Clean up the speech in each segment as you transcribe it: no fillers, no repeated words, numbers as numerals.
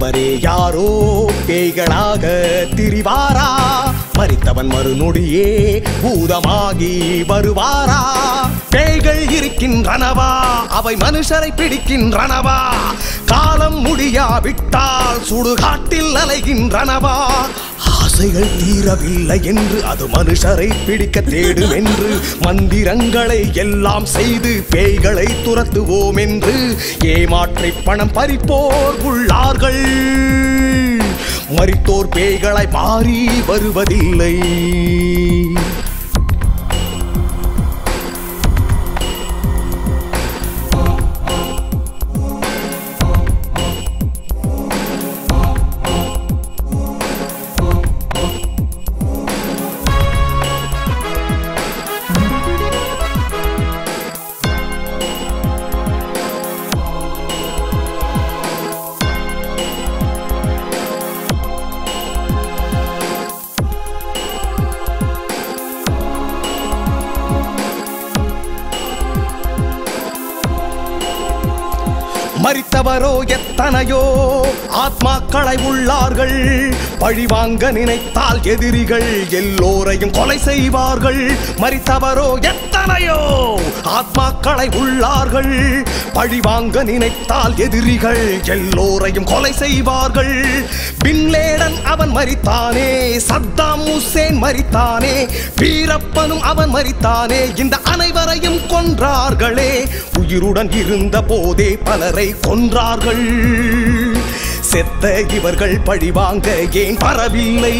மரித்தவரே யாரோ பேய்களாக திரிவாரா? மரித்தவன் மறுநொடியே பூதமாகி வருவாரா? பேய்கள் இருக்கின்றனவா? அவை மனுஷரை பிடிக்கின்றனவா? காலம் முடியாவிட்டால் சுடுகாட்டில் அலைகின்றனவா? ஆசைகள் தீரவில்லை என்று அது மனுஷரை பிடிக்க தேடும் என்று மந்திரங்களை எல்லாம் செய்து பேய்களை துரத்துவோம் என்று ஏமாற்றி பணம் பறிப்போர் உள்ளார்கள். மரித்தோர் பேய்களை மாறி வருவதில்லை. மரித்தவரோ எத்தனையோ ஆத்மாக்களை உள்ளார்கள். பழிவாங்க நினைத்தால் எதிரிகள் எல்லோரையும் கொலை செய்வார்கள். மரித்தவரோ எத்தனையோ ஆத்மாக்களை உள்ளார்கள். பழிவாங்க நினைத்தால் எதிரிகள் எல்லோரையும் கொலை செய்வார்கள். பின் லேடன் அவன் மரித்தானே, சத்தாம் ஹுசேன் மரித்தானே, வீரப்பனும் அவன் மரித்தானே. இந்த அனைவரையும் கொன்றார்களே. உயிருடன் இருந்த போதே பலரை கொன்றார்கள். செத்த இவர்கள் பழிவாங்க ஏன் வரவில்லை?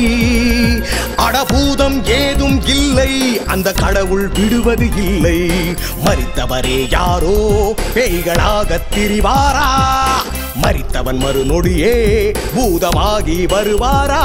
அடபூதம் ஏதும் இல்லை, அந்த கடவுள் விடுவது இல்லை. மரித்தவரே யாரோ பேய்களாக திரிவாரா? மரித்தவன் மறுநொடியே பூதமாகி வருவாரா?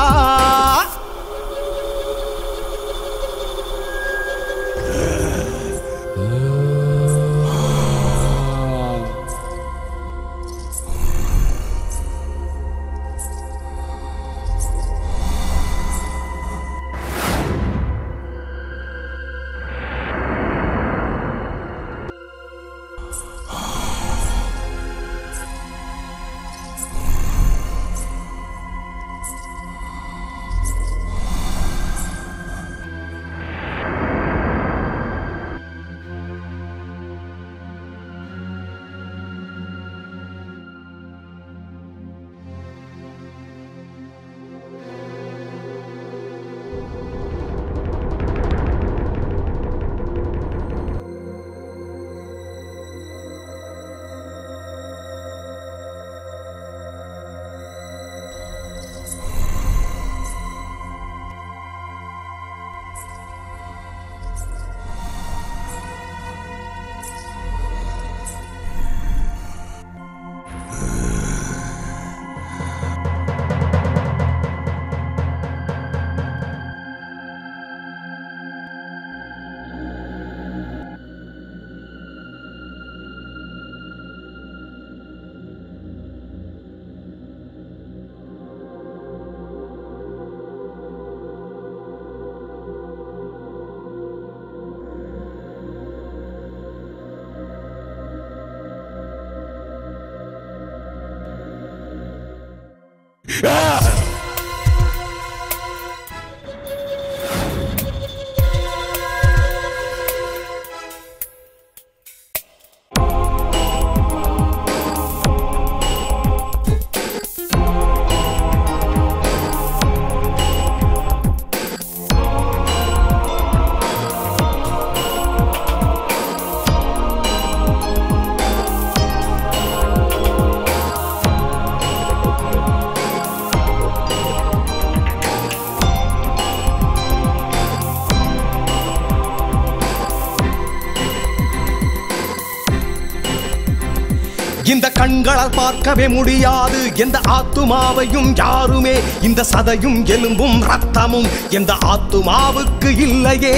இந்த கண்களால் பார்க்கவே முடியாது எந்த ஆத்துமாவையும் யாருமே. இந்த சதையும் எலும்பும் ரத்தமும் எந்த ஆத்துமாவுக்கு இல்லையே.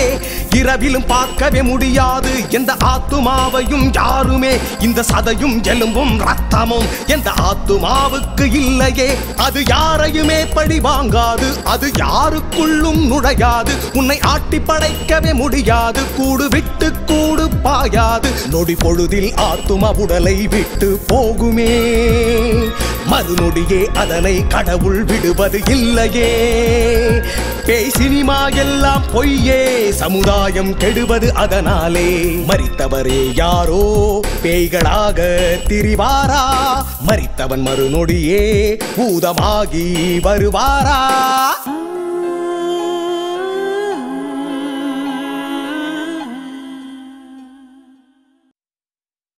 இரவிலும் பார்க்கவே முடியாது எந்த ஆத்துமாவையும் யாருமே. இந்த சதையும் எலும்பும் ரத்தமும் எந்த ஆத்துமாவுக்கு இல்லையே. அது யாரையுமே பழி வாங்காது, அது யாருக்குள்ளும் நுழையாது. உன்னை ஆட்டி படைக்கவே முடியாது, கூடு விட்டு கூடு பாயாது நொடி பொழுதில் ஆத்தும உடலை விட்டு போகுமே மறுநொடியே அதனை கடவுள் விடுவது இல்லையே பேய் சினிமா எல்லாம் பொய்யே சமுதாயம் கெடுவது அதனாலே மரித்தவரே யாரோ பேய்களாக திரிவாரா மரித்தவன் மறுநொடியே பூதமாகி வருவாரா